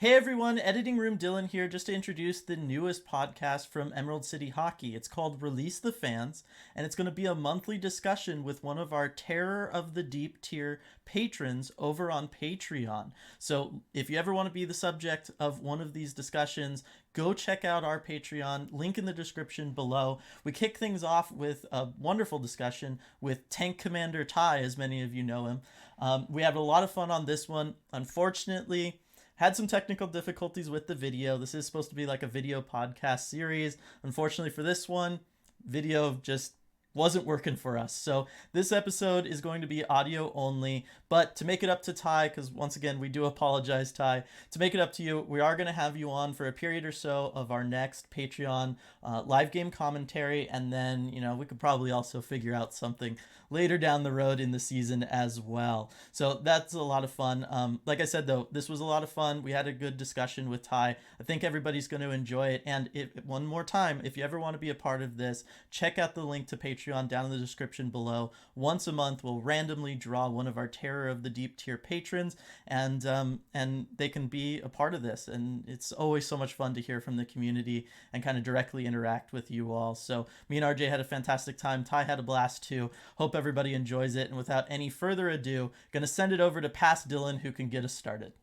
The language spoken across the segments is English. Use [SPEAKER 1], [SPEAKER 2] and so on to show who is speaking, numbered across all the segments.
[SPEAKER 1] Hey everyone, Editing Room Dylan here just to introduce the newest podcast from Emerald City Hockey. It's called Release the Fans, and it's going to be a monthly discussion with one of our Terror of the Deep tier patrons over on Patreon. So if you ever want to be the subject of one of these discussions, go check out our Patreon, link in the description below. We kick things off with a wonderful discussion with Tank Commander Ty, as many of you know him. We had a lot of fun on this one. Unfortunately, had some technical difficulties with the video. This is supposed to be like a video podcast series. Unfortunately for this one, video just wasn't working for us. So this episode is going to be audio only, but to make it up to Ty, because once again, we do apologize, Ty, to make it up to you, we are going to have you on for a period or so of our next Patreon live game commentary, and then, we could probably also figure out something later down the road in the season as well. So that's a lot of fun. Like I said, though, this was a lot of fun. We had a good discussion with Ty. I think everybody's going to enjoy it. And one more time, if you ever want to be a part of this, check out the link to Patreon down in the description below. Once a month, we'll randomly draw one of our Terror of the Deep tier patrons, and they can be a part of this. And it's always so much fun to hear from the community and kind of directly interact with you all. So me and RJ had a fantastic time. Ty had a blast too. Hope everybody enjoys it. And without any further ado, gonna send it over to Past Dylan, who can get us started.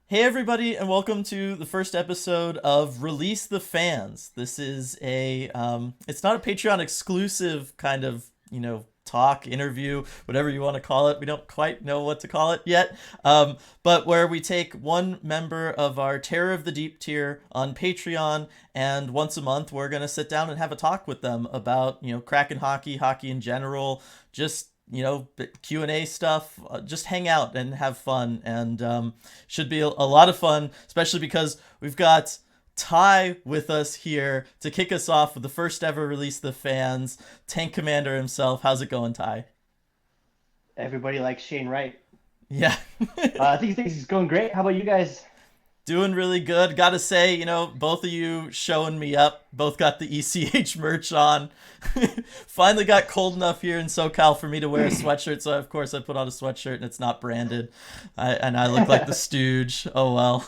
[SPEAKER 1] Hey everybody, and welcome to the first episode of Release the Fans. This is it's not a Patreon exclusive kind of, talk, interview, whatever you want to call it. We don't quite know what to call it yet. But where we take one member of our Terror of the Deep tier on Patreon, and once a month we're going to sit down and have a talk with them about, Kraken hockey in general, just Q&A stuff, just hang out and have fun, and should be a lot of fun, especially because we've got Ty with us here to kick us off with the first ever Release the Fans, Tank Commander himself. How's it going, Ty?
[SPEAKER 2] Everybody likes Shane Wright.
[SPEAKER 1] Yeah.
[SPEAKER 2] I think he's going great. How about you guys?
[SPEAKER 1] Doing really good. Gotta say, both of you showing me up. Both got the ECH merch on. Finally got cold enough here in SoCal for me to wear a sweatshirt, so of course I put on a sweatshirt and it's not branded. I look like the stooge. Oh well.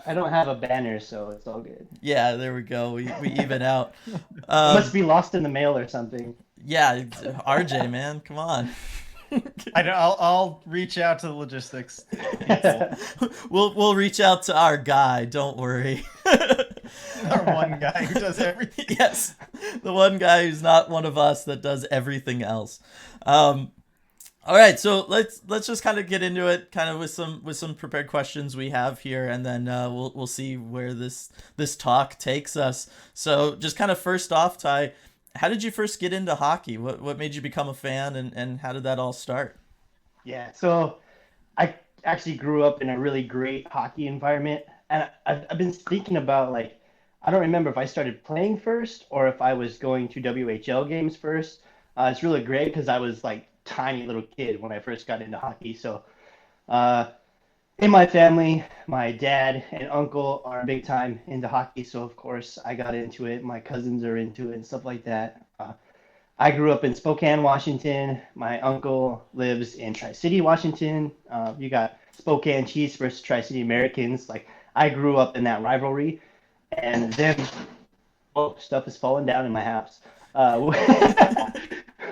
[SPEAKER 2] I don't have a banner, so it's all good.
[SPEAKER 1] Yeah, there we go. We even out.
[SPEAKER 2] It must be lost in the mail or something.
[SPEAKER 1] Yeah, RJ, man, come on.
[SPEAKER 3] I'll reach out to the logistics people.
[SPEAKER 1] We'll reach out to our guy. Don't worry.
[SPEAKER 3] Our one guy who does everything.
[SPEAKER 1] Yes, the one guy who's not one of us that does everything else. All right, so let's just kind of get into it, kind of with some prepared questions we have here, and then we'll see where this talk takes us. So just kind of first off, Ty, how did you first get into hockey? What made you become a fan, and how did that all start?
[SPEAKER 2] Yeah, so I actually grew up in a really great hockey environment, and I've been thinking about, like, I don't remember if I started playing first or if I was going to WHL games first. It's really great because I was like tiny little kid when I first got into hockey. So uh, in my family, my dad and uncle are big time into hockey. So of course I got into it. My cousins are into it and stuff like that. I grew up in Spokane, Washington. My uncle lives in Tri-City, Washington. You got Spokane Chiefs versus Tri-City Americans. Like, I grew up in that rivalry. And then, oh, stuff is falling down in my house.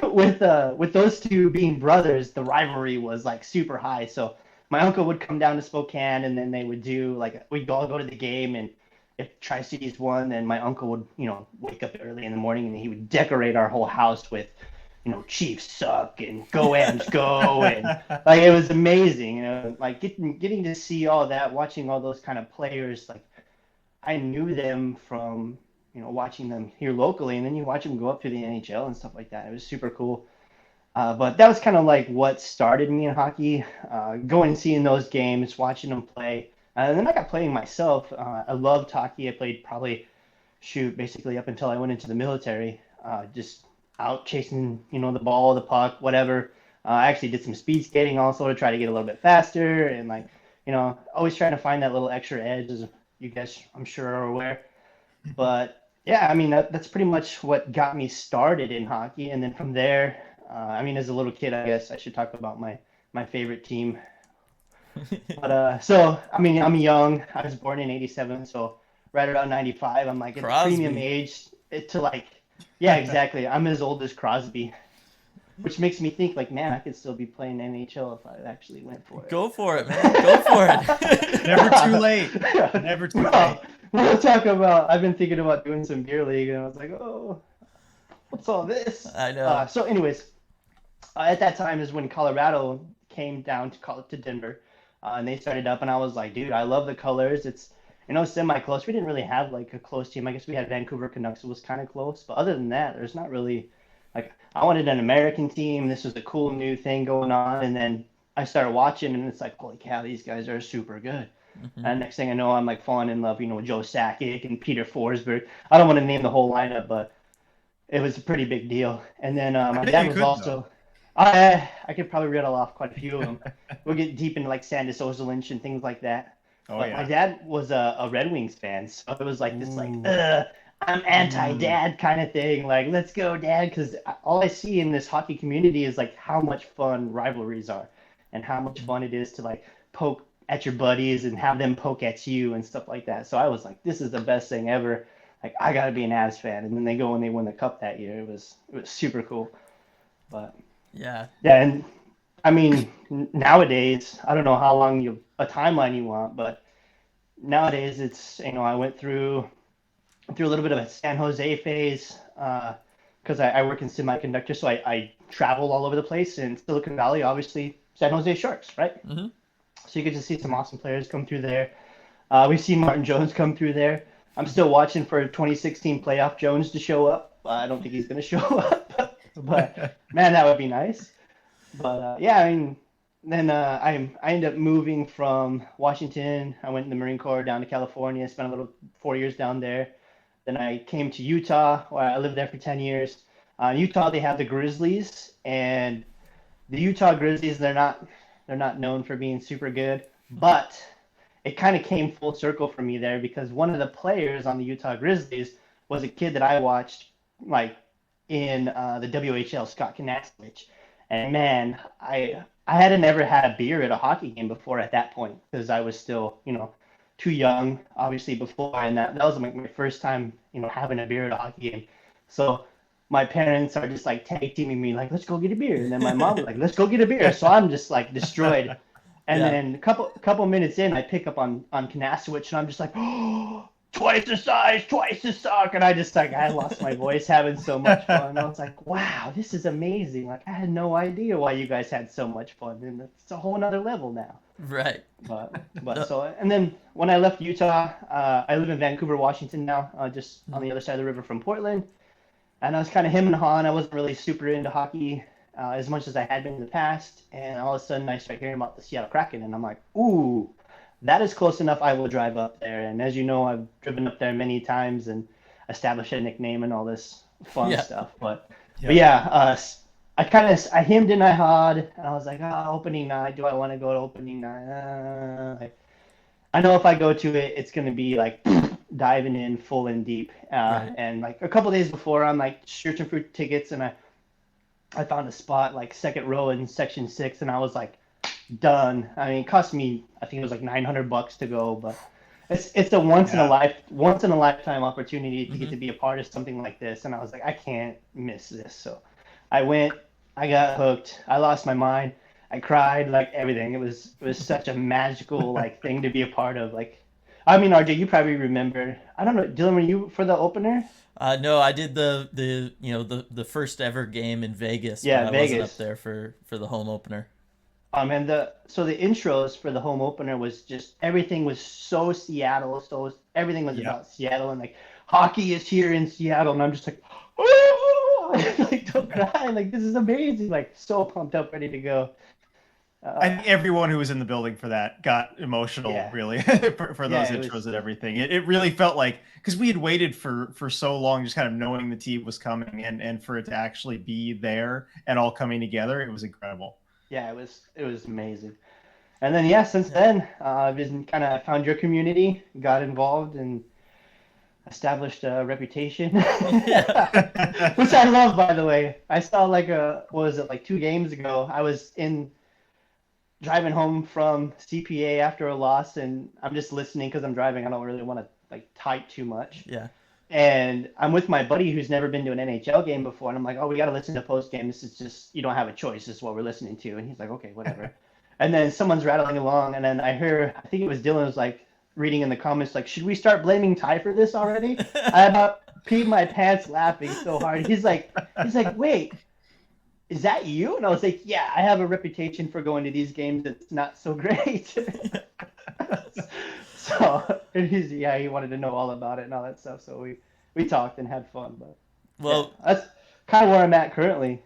[SPEAKER 2] With those two being brothers, the rivalry was like super high. So my uncle would come down to Spokane, and then they would do, like, we'd all go to the game, and if Tri-Cities won, then my uncle would, wake up early in the morning and he would decorate our whole house with, Chiefs suck and go Ams go, and like, it was amazing, like getting to see all that, watching all those kind of players. Like, I knew them from, watching them here locally, and then you watch them go up to the NHL and stuff like that. It was super cool. But that was kind of like what started me in hockey, going and seeing those games, watching them play. And then I got playing myself. I loved hockey. I played probably, basically up until I went into the military, just out chasing, the ball, the puck, whatever. I actually did some speed skating also to try to get a little bit faster, and, like, always trying to find that little extra edge, as you guys, I'm sure, are aware. But yeah, I mean, that's pretty much what got me started in hockey. And then from there, I mean, as a little kid, I guess I should talk about my favorite team. But so I mean, I'm young. I was born in '87, so right around '95, I'm like at the premium
[SPEAKER 1] Crosby.
[SPEAKER 2] age to like, yeah, exactly. I'm as old as Crosby, which makes me think like, man, I could still be playing NHL if I actually went for it.
[SPEAKER 1] Go for it, man. Go for it.
[SPEAKER 3] Never too late. Never too late.
[SPEAKER 2] We'll talk about. I've been thinking about doing some beer league, and I was like, oh, what's all this?
[SPEAKER 1] I know.
[SPEAKER 2] So, anyways, at that time is when Colorado came down to Denver, and they started up, and I was like, dude, I love the colors. It's semi-close. We didn't really have like a close team. I guess we had Vancouver Canucks. It was kind of close, but other than that, there's not really like I wanted an American team. This was a cool new thing going on, and then I started watching, and it's like, holy cow, these guys are super good.
[SPEAKER 1] Mm-hmm.
[SPEAKER 2] And next thing I know, I'm like falling in love, with Joe Sakic and Peter Forsberg. I don't want to name the whole lineup, but it was a pretty big deal. And then my dad was also. I could probably rattle off quite a few of them. We'll get deep into like Sandis Ozolinsh and things like that.
[SPEAKER 3] Oh,
[SPEAKER 2] but
[SPEAKER 3] yeah.
[SPEAKER 2] my dad was a Red Wings fan, so it was like this like I'm anti-dad kind of thing. Like, let's go, dad, because all I see in this hockey community is like how much fun rivalries are, and how much fun it is to like poke at your buddies and have them poke at you and stuff like that. So I was like, this is the best thing ever. Like, I gotta be an Avs fan. And then they go and they win the cup that year. It was super cool. But
[SPEAKER 1] Yeah.
[SPEAKER 2] and I mean nowadays, I don't know how long a timeline you want, but nowadays it's I went through a little bit of a San Jose phase because I work in semiconductor, so I travel all over the place. In Silicon Valley, obviously, San Jose Sharks, right?
[SPEAKER 1] Mm-hmm.
[SPEAKER 2] So you get to see some awesome players come through there. We've seen Martin Jones come through there. I'm still watching for 2016 playoff Jones to show up. I don't think he's going to show up, but man, that would be nice. But yeah, I mean, then I ended up moving from Washington. I went in the Marine Corps down to California, spent a little 4 years down there. Then I came to Utah, where I lived there for 10 years. Utah, they have the Grizzlies, and the Utah Grizzlies, they're not known for being super good, but it kind of came full circle for me there because one of the players on the Utah Grizzlies was a kid that I watched like in the WHL, Scott Kanasowicz. And man, I hadn't ever had a beer at a hockey game before at that point because I was still, too young, obviously, before. And that was my first time, having a beer at a hockey game. So my parents are just like tag teaming me, like, let's go get a beer. And then my mom was like, let's go get a beer. So I'm just like destroyed. And then a couple minutes in, I pick up on Kanasowicz, and I'm just like, oh, twice the size, twice the suck. And I just like, I lost my voice having so much fun. I was like, wow, this is amazing. Like, I had no idea why you guys had so much fun. And it's a whole nother level now.
[SPEAKER 1] Right.
[SPEAKER 2] But so, and then when I left Utah, I live in Vancouver, Washington now, just on the other side of the river from Portland. And I was kind of him and hawing. I wasn't really super into hockey as much as I had been in the past. And all of a sudden I start hearing about the Seattle Kraken, and I'm like, ooh, that is close enough. I will drive up there. And as you know, I've driven up there many times and established a nickname and all this fun stuff. But yeah, I hemmed and I hawed, and I was like, opening night. Do I want to go to opening night? I know if I go to it, it's going to be like diving in full and deep.
[SPEAKER 1] Right.
[SPEAKER 2] And like a couple days before, I'm like searching for tickets, and I found a spot like second row in section 6, and I was like, done. I mean, it cost me, I think it was like $900 to go, but it's a once in a lifetime opportunity to get to be a part of something like this. And I was like, I can't miss this. So I went, I got hooked. I lost my mind. I cried, like everything. It was such a magical like thing to be a part of. Like, I mean, RJ, you probably remember. I don't know, Dylan, were you for the opener?
[SPEAKER 1] No, I did the first ever game in Vegas.
[SPEAKER 2] Yeah,
[SPEAKER 1] but I
[SPEAKER 2] Vegas.
[SPEAKER 1] wasn't up there for the home opener.
[SPEAKER 2] And the intros for the home opener was just everything was so Seattle, so everything was about Seattle, and like hockey is here in Seattle, and I'm just like, oh, like don't cry, like this is amazing, like so pumped up, ready to go.
[SPEAKER 3] I think everyone who was in the building for that got emotional, really, for those intros and everything. It really felt like, because we had waited for so long, just kind of knowing the team was coming, and for it to actually be there and all coming together, it was incredible.
[SPEAKER 2] Yeah, it was amazing. And then since then, I've been kind of found your community, got involved, and established a reputation, which I love, by the way. I saw like what was it, like 2 games ago? I was in driving home from CPA after a loss, and I'm just listening because I'm driving. I don't really want to like type too much.
[SPEAKER 1] Yeah.
[SPEAKER 2] And I'm with my buddy who's never been to an NHL game before, and I'm like, "Oh, we got to listen to post game. This is just you don't have a choice. This is what we're listening to." And he's like, "Okay, whatever." And then someone's rattling along, and then I hear, I think it was Dylan was like reading in the comments like, "Should we start blaming Ty for this already?" I about peed my pants laughing so hard. He's like, "Wait, is that you?" And I was like, "Yeah, I have a reputation for going to these games that's not so great." So he wanted to know all about it and all that stuff. So we talked and had fun. But
[SPEAKER 1] Well,
[SPEAKER 2] yeah, that's kind of where I'm at currently.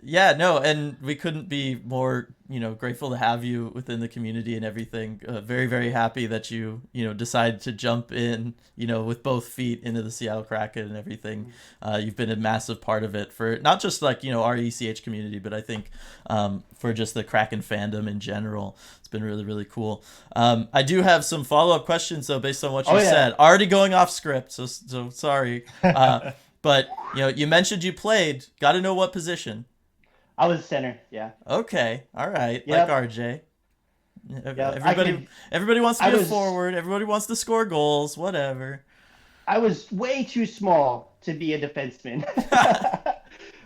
[SPEAKER 1] yeah, no, and we couldn't be more, grateful to have you within the community and everything. Very, very happy that you decided to jump in, with both feet into the Seattle Kraken and everything. You've been a massive part of it for not just like, our ECH community, but I think for just the Kraken fandom in general. It's been really, really cool. I do have some follow-up questions, though, based on what you said. Already going off script, so sorry. But, you mentioned you played. Got to know what position.
[SPEAKER 2] I was center, yeah.
[SPEAKER 1] Okay, all right,
[SPEAKER 2] Yep.
[SPEAKER 1] like RJ.
[SPEAKER 2] Yep.
[SPEAKER 1] Everybody wants to be a forward. Everybody wants to score goals. Whatever.
[SPEAKER 2] I was way too small to be a defenseman.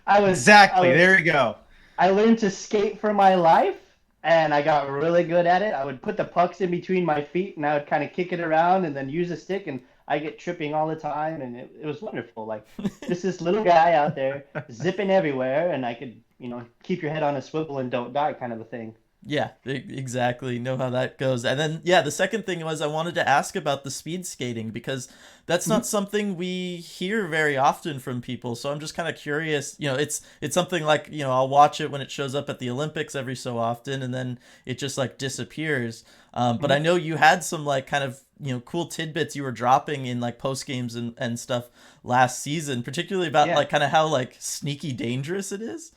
[SPEAKER 3] There you go.
[SPEAKER 2] I learned to skate for my life, and I got really good at it. I would put the pucks in between my feet, and I would kind of kick it around and then use a stick, and I get tripping all the time, and it was wonderful. Like, just this little guy out there zipping everywhere, and I could, keep your head on a swivel and don't die kind of a thing.
[SPEAKER 1] Yeah, exactly. Know how that goes. And then, yeah, the second thing was I wanted to ask about the speed skating because that's not something we hear very often from people. So I'm just kind of curious. It's something like, I'll watch it when it shows up at the Olympics every so often, and then it just like disappears. But I know you had some like kind of, cool tidbits you were dropping in like post games and stuff last season, particularly about like kind of how like sneaky dangerous it is.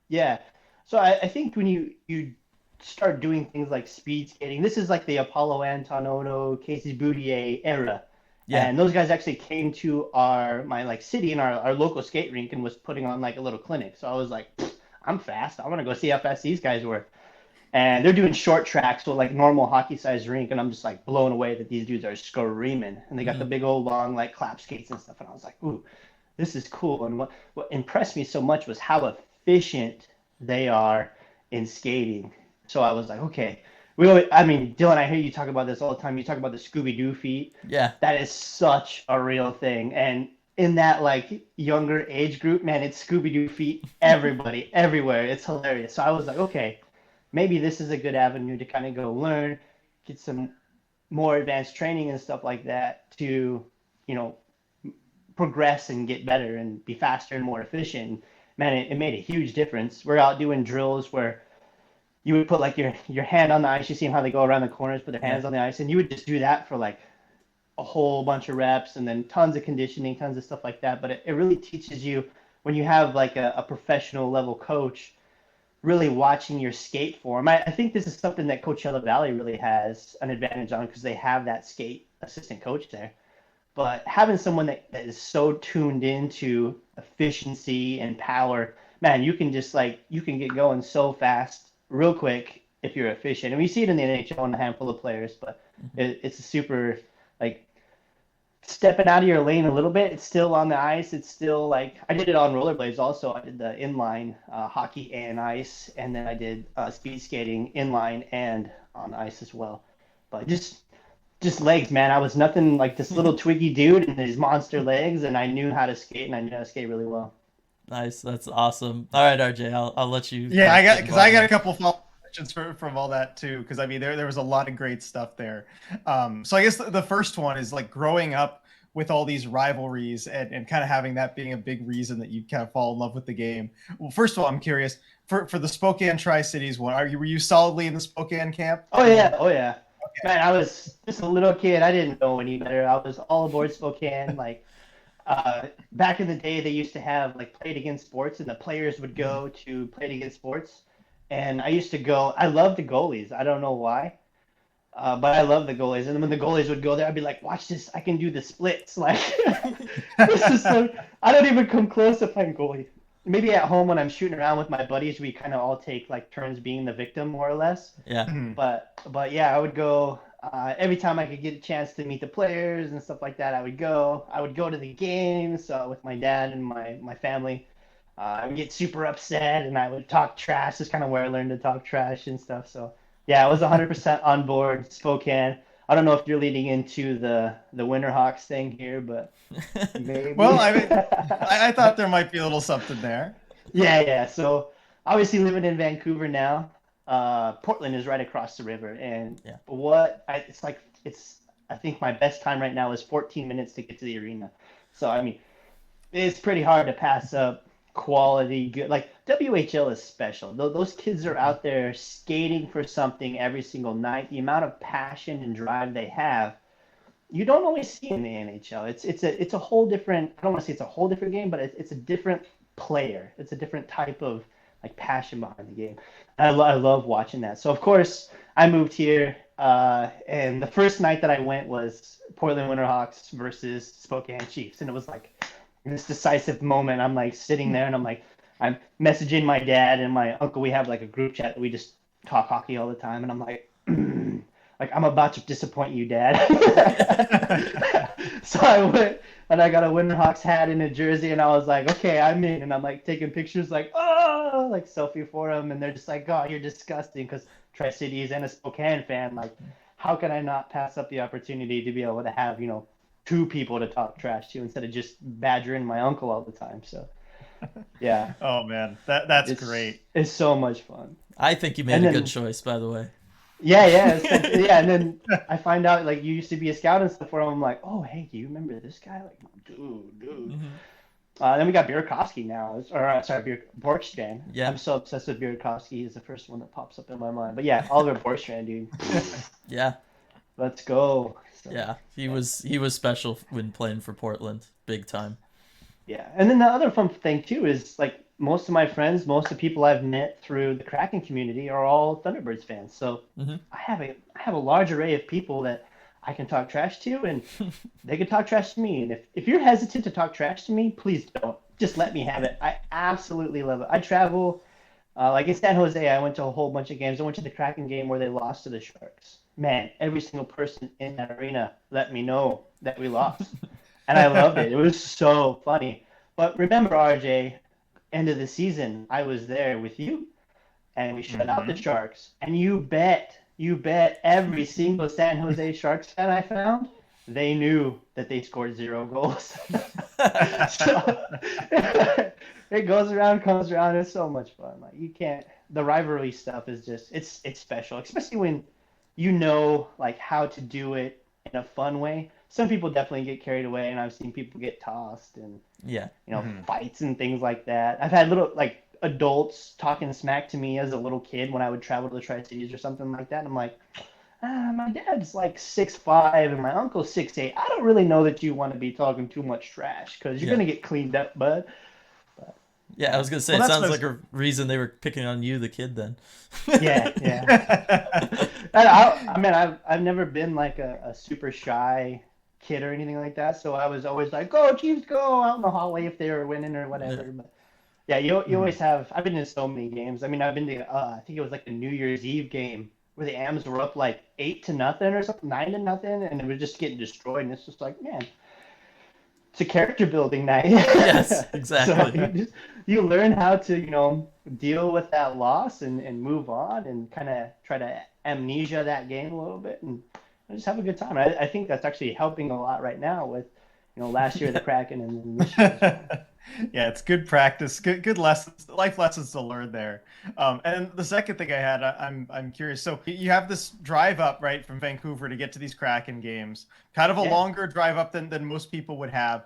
[SPEAKER 2] Yeah. So I think when you start doing things like speed skating, this is like the Apollo Antonono, Casey Boudier era. Yeah. And those guys actually came to my like city in our local skate rink and was putting on like a little clinic. So I was like, I'm fast. I want to go see how fast these guys were. And they're doing short tracks, so like normal hockey sized rink, and I'm just like blown away that these dudes are screaming. And they got the big old long like clap skates and stuff. And I was like, ooh, this is cool. And what impressed me so much was how efficient they are in skating. So I was like, okay. Dylan, I hear you talk about this all the time. You talk about the Scooby-Doo feet.
[SPEAKER 1] Yeah.
[SPEAKER 2] That is such a real thing. And in that like younger age group, man, it's Scooby-Doo feet, everybody, everywhere. It's hilarious. So I was like, okay, maybe this is a good avenue to kind of go learn, get some more advanced training and stuff like that to, progress and get better and be faster and more efficient. Man, it made a huge difference. We're out doing drills where you would put like your hand on the ice. You see how they go around the corners, put their hands on the ice, and you would just do that for like a whole bunch of reps and then tons of conditioning, tons of stuff like that. But it really teaches you when you have like a professional level coach really watching your skate form. I think this is something that Coachella Valley really has an advantage on because they have that skate assistant coach there. But having someone that is so tuned into efficiency and power, man, you can get going so fast, real quick if you're efficient. And we see it in the NHL in a handful of players, but it's a super like stepping out of your lane a little bit. It's still on the ice. It's still like I did it on rollerblades also. I did the inline hockey and ice, and then I did speed skating inline and on ice as well. But just legs, man. I was nothing like this little twiggy dude and his monster legs, and I knew how to skate, and I knew how to skate really well.
[SPEAKER 1] Nice, that's awesome. All right, RJ, I'll let you.
[SPEAKER 3] Yeah, I got a couple follow questions from all that too, because I mean there was a lot of great stuff there. So I guess the first one is like growing up with all these rivalries and kind of having that being a big reason that you kind of fall in love with the game. Well, first of all, I'm curious for the Spokane Tri-Cities one. Were you solidly in the Spokane camp?
[SPEAKER 2] Oh yeah. Okay. Man, I was just a little kid. I didn't know any better. I was all aboard Spokane. Like, back in the day, they used to have like Play It Again Sports, and the players would go to Play It Again Sports. And I used to go. I love the goalies. I don't know why, but I love the goalies. And when the goalies would go there, I'd be like, "Watch this! I can do the splits." Like, this is so. I don't even come close to playing goalie. maybe at home when I'm shooting around with my buddies, we kind of all take like turns being the victim, more or less.
[SPEAKER 1] Yeah.
[SPEAKER 2] But yeah, I would go every time I could get a chance to meet the players and stuff like that. I would go. I would go to the games with my dad and my family. I would get super upset and I would talk trash. That's kind of where I learned to talk trash and stuff. So yeah, I was 100% on board Spokane. I don't know if you're leading into the Winterhawks thing here, but
[SPEAKER 3] Well,
[SPEAKER 2] maybe.
[SPEAKER 3] I mean, I thought there might be a little something there.
[SPEAKER 2] Yeah, yeah. So obviously living in Vancouver now, Portland is right across the river, and
[SPEAKER 1] Yeah.
[SPEAKER 2] it's like it's I think my best time right now is 14 minutes to get to the arena. So I mean, it's pretty hard to pass up quality good. Like WHL is special. Those kids are out there skating for something every single night. The amount of passion and drive they have, you don't always see in the NHL. It's a whole different. I don't want to say it's a whole different game, but it's a different player. It's a different type of like passion behind the game. I love watching that. So of course I moved here, and the first night that I went was Portland Winterhawks versus Spokane Chiefs, and it was like this decisive moment. I'm like sitting there, and I'm messaging my dad and my uncle. We have like a group chat that we just talk hockey all the time, and I'm like. Like I'm about to disappoint you, Dad. So I went and I got a Winterhawks hat and a jersey, and I was like, okay, I'm in. And I'm like taking pictures, like oh, like selfie for them, and they're just like, oh, you're disgusting, because Tri Cities and a Spokane fan. Like, how can I not pass up the opportunity to be able to have two people to talk trash to instead of just badgering my uncle all the time? So yeah,
[SPEAKER 3] Oh man, that's
[SPEAKER 2] it's
[SPEAKER 3] great.
[SPEAKER 2] it's so much fun.
[SPEAKER 1] I think you made
[SPEAKER 2] And
[SPEAKER 1] a good
[SPEAKER 2] then
[SPEAKER 1] choice, by the way.
[SPEAKER 2] yeah, yeah, yeah, and then I find out like you used to be a scout and stuff. Where I'm like, oh, hey, do you remember this guy? Like, dude.
[SPEAKER 1] Hmm.
[SPEAKER 2] Then we got Burakovsky now, or sorry, Borkstrand.
[SPEAKER 1] Yeah.
[SPEAKER 2] I'm so obsessed with Burakovsky. He's the first one that pops up in my mind. But yeah, Oliver Borkstrand, dude.
[SPEAKER 1] Yeah.
[SPEAKER 2] Let's go. So,
[SPEAKER 1] Yeah. He was special when playing for Portland, big time.
[SPEAKER 2] yeah, and then the other fun thing too is like most of my friends, most of the people I've met through the Kraken community are all Thunderbirds fans. So
[SPEAKER 1] Hmm.
[SPEAKER 2] I have a large array of people that I can talk trash to, and they can talk trash to me. And if you're hesitant to talk trash to me, please don't. Just let me have it. I absolutely love it. I travel, like in San Jose, I went to a whole bunch of games. I went to the Kraken game where they lost to the Sharks. Man, every single person in that arena let me know that we lost. And I loved it. It was so funny. But remember, RJ, end of the season, I was there with you, and we shut out the
[SPEAKER 3] Hmm.
[SPEAKER 2] Sharks. And you bet every single San Jose Sharks fan I found, they knew that they scored 0 goals. So it goes around, comes around. It's so much fun. Like you can't. The rivalry stuff is just it's special, especially when you know like how to do it in a fun way. Some people definitely get carried away, and I've seen people get tossed and
[SPEAKER 1] Yeah.
[SPEAKER 3] Hmm.
[SPEAKER 2] fights and things like that. I've had little like adults talking smack to me as a little kid when I would travel to the Tri Cities or something like that. And I'm like, my dad's like 6'5" and my uncle's 6'8". I don't really know that you want to be talking too much trash because you're
[SPEAKER 1] Yeah.
[SPEAKER 2] gonna get cleaned up, bud. But
[SPEAKER 1] Yeah, I
[SPEAKER 2] yeah,
[SPEAKER 1] was gonna say
[SPEAKER 3] Well,
[SPEAKER 1] it
[SPEAKER 3] that's
[SPEAKER 1] sounds
[SPEAKER 3] what
[SPEAKER 1] like a reason they were picking on you, the kid, then.
[SPEAKER 2] yeah, yeah.
[SPEAKER 3] I
[SPEAKER 2] I mean, I've never been like a super shy kid or anything like that. So I was always like, "Go Chiefs, go!" out in the hallway if they were winning or whatever.
[SPEAKER 1] Yeah.
[SPEAKER 2] But yeah, you
[SPEAKER 3] was.
[SPEAKER 2] always have. I've been in so many games. I mean, I've been to. I think it was like a New Year's Eve game where the Ams were up like 8-0 or something, 9-0, and it was just getting destroyed. And it's just like, man, it's a character building night.
[SPEAKER 1] Yes,
[SPEAKER 2] So
[SPEAKER 1] exactly.
[SPEAKER 2] you learn how to deal with that loss and move on and kind of try to amnesia that game a little bit and just have a good time. I think that's actually helping a lot right now with last year the
[SPEAKER 1] Yeah.
[SPEAKER 2] Kraken and then this year as well.
[SPEAKER 3] Yeah, it's good practice, good lessons, life lessons to learn there. And the second thing I had, I'm curious. So you have this drive up right from Vancouver to get to these Kraken games, kind of a
[SPEAKER 2] Yeah.
[SPEAKER 3] longer drive up than most people would have.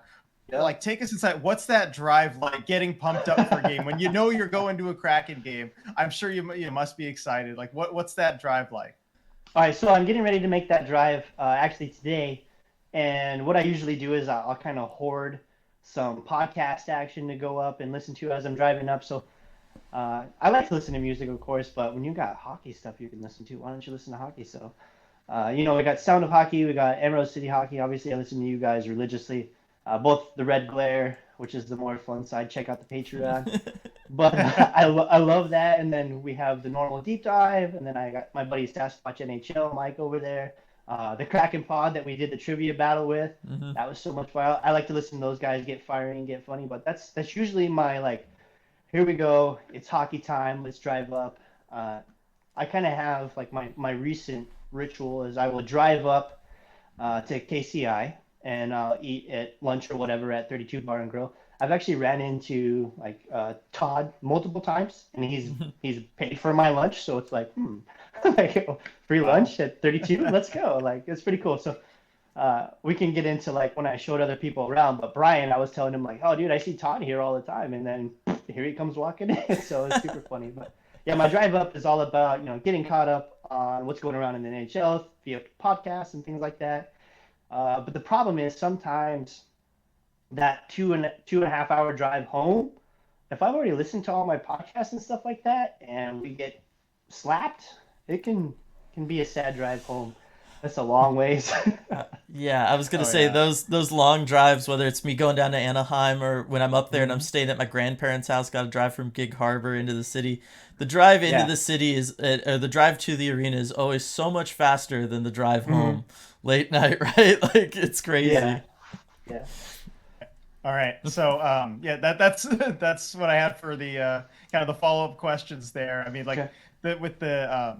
[SPEAKER 3] Like,
[SPEAKER 2] Yep.
[SPEAKER 3] take us inside. What's that drive like? Getting pumped up for a game when you know you're going to a Kraken game. I'm sure you must be excited. Like, what's that drive like?
[SPEAKER 2] All right, so I'm getting ready to make that drive actually today, and what I usually do is I'll kind of hoard some podcast action to go up and listen to as I'm driving up. So I like to listen to music, of course, but when you got hockey stuff you can listen to, why don't you listen to hockey? So, we got Sound of Hockey, we got Emerald City Hockey. Obviously, I listen to you guys religiously. Both the Red Glare, which is the more fun side. Check out the Patreon. But I love that. And then we have the normal deep dive, and then I got my buddy Sasquatch NHL Mike over there. The Kraken Pod that we did the trivia battle with.
[SPEAKER 1] Mm-hmm.
[SPEAKER 2] That was so much fun. I like to listen to those guys get fiery and get funny, but that's usually my like, here we go, it's hockey time, let's drive up. I kind of have like my recent ritual is I will drive up to KCI and I'll eat at lunch or whatever at 32 Bar and Grill. I've actually ran into like Todd multiple times, and he's paid for my lunch, so it's like, like free lunch at 32. Let's go! Like it's pretty cool. So we can get into like when I showed other people around, but Brian, I was telling him like, oh dude, I see Todd here all the time, and then here he comes walking in. So it's super funny. But yeah, my drive up is all about getting caught up on what's going around in the NHL via podcasts and things like that. But the problem is sometimes that 2.5 hour drive home, if I've already listened to all my podcasts and stuff like that, and we get slapped, it can be a sad drive home. That's a long ways.
[SPEAKER 1] Yeah, I was gonna say those long drives, whether it's me going down to Anaheim or when I'm up there and I'm staying at my grandparents' house, got to drive from Gig Harbor into the city. The drive into the city is, the drive to the arena is always so much faster than the drive home late night, right? Like it's crazy.
[SPEAKER 2] Yeah.
[SPEAKER 3] All right, so that's what I had for the kind of the follow-up questions there. I mean, like with the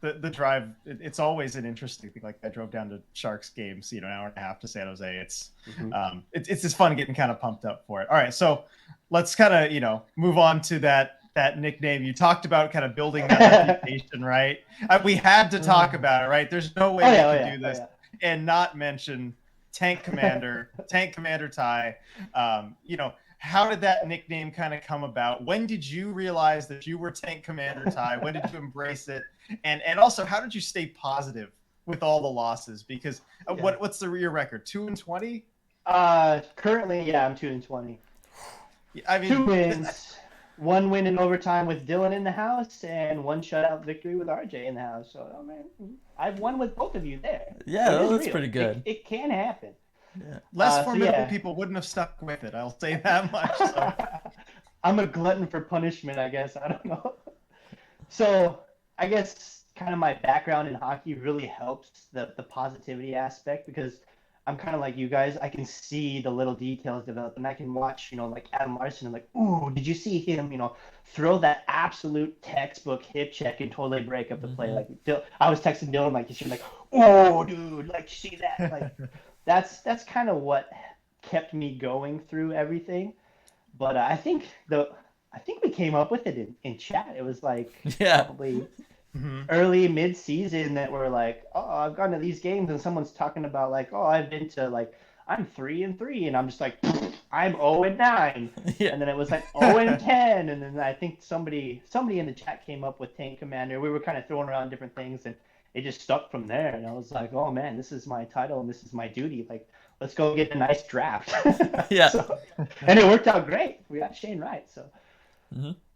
[SPEAKER 3] the drive, it's always an interesting thing. Like I drove down to Sharks games, an hour and a half to San Jose. It's just fun getting kind of pumped up for it. All right, so let's kind of move on to that nickname you talked about, kind of building that reputation, right? We had to talk about it, right? There's no way we can do this and not mention Tank Commander Ty. How did that nickname kind of come about? When did you realize that you were Tank Commander Ty? When did you embrace it? And also, how did you stay positive with all the losses? Because what's your record? 2-20?
[SPEAKER 2] Currently, I'm 2-20.
[SPEAKER 3] I mean,
[SPEAKER 2] 2 wins, 1 win in overtime with Dylan in the house, and 1 shutout victory with RJ in the house. So, man, I've won with both of you there.
[SPEAKER 1] Yeah, that's pretty good.
[SPEAKER 2] It can happen.
[SPEAKER 1] Yeah.
[SPEAKER 3] Less formidable people wouldn't have stuck with it. I'll say that much. So.
[SPEAKER 2] I'm a glutton for punishment, I guess. I don't know. So I guess kind of my background in hockey really helps the positivity aspect, because I'm kind of like you guys. I can see the little details develop, and I can watch, like Adam Larson. I'm like, ooh, did you see him, throw that absolute textbook hip check and totally break up the play? Like, I was texting Dylan like, she's like, oh, dude, like, you see that? Like, that's kind of what kept me going through everything. But I think we came up with it in chat. It was like probably early mid-season that we're like, oh, I've gone to these games and someone's talking about like, oh, I've been to like, I'm 3-3, and I'm just like, I'm 0-9, and then it was like 0-10, and then I think somebody in the chat came up with Tank Commander. We were kind of throwing around different things, and it just stuck from there. And I was like, oh man, this is my title and this is my duty. Like, let's go get a nice draft. And it worked out great. We got Shane Wright. So,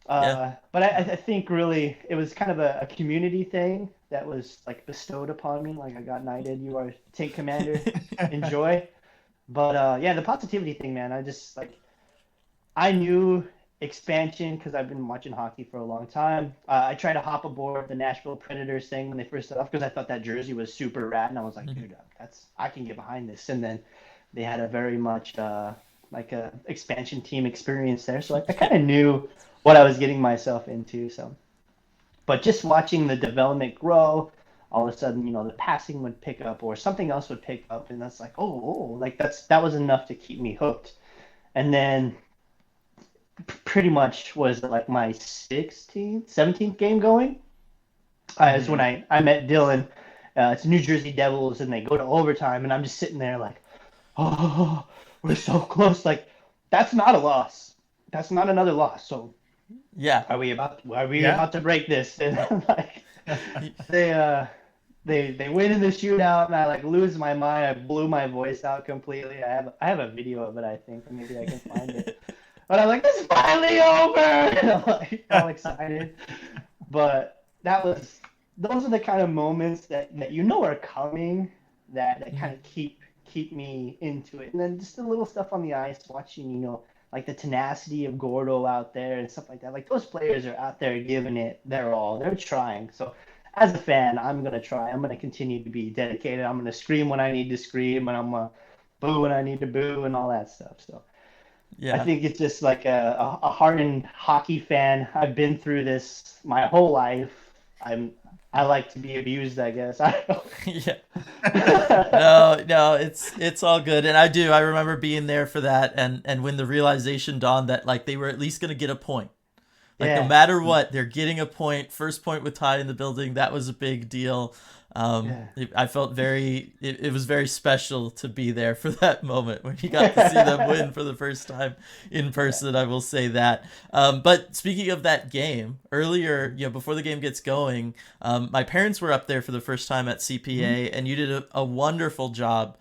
[SPEAKER 2] but I think really it was kind of a community thing that was like bestowed upon me. Like, I got knighted. You are Tank Commander. Enjoy. But the positivity thing, man. I knew expansion because I've been watching hockey for a long time. I tried to hop aboard the Nashville Predators thing when they first started off because I thought that jersey was super rad, and I was like, dude, I can get behind this. And then they had a very much like a expansion team experience there, so I kind of knew what I was getting myself into. So, but just watching the development grow, all of a sudden, the passing would pick up or something else would pick up, and that's like, like that was enough to keep me hooked. And then pretty much was like my 17th game going. Is when I met Dylan. It's New Jersey Devils, and they go to overtime, and I'm just sitting there like, oh, we're so close. Like, that's not a loss. That's not another loss. So, are we about to break this? And like, they win in the shootout, and I like lose my mind. I blew my voice out completely. I have a video of it. I think maybe I can find it. But I'm like, this is finally over! And I'm like all excited. But those are the kind of moments that are coming that kind of keep keep me into it. And then just the little stuff on the ice, watching, like the tenacity of Gordo out there and stuff like that. Like those players are out there giving it their all. They're trying. So as a fan, I'm gonna try. I'm gonna continue to be dedicated. I'm gonna scream when I need to scream, and I'm gonna boo when I need to boo, and all that stuff. So I
[SPEAKER 1] Yeah.
[SPEAKER 2] think it's just like a hardened hockey fan. I've been through this my whole life. I like to be abused, I guess. I don't
[SPEAKER 1] Yeah.
[SPEAKER 2] know.
[SPEAKER 1] No, it's all good. And I remember being there for that, and when the realization dawned that like they were at least gonna get a point. Like no
[SPEAKER 2] Yeah,
[SPEAKER 1] matter what, they're getting a point. First point with Ty in the building, that was a big deal.
[SPEAKER 2] yeah.
[SPEAKER 1] I felt it was very special to be there for that moment when you got to see them win for the first time in person. I will say that. But speaking of that game, earlier, before the game gets going, my parents were up there for the first time at CPA, and you did a wonderful job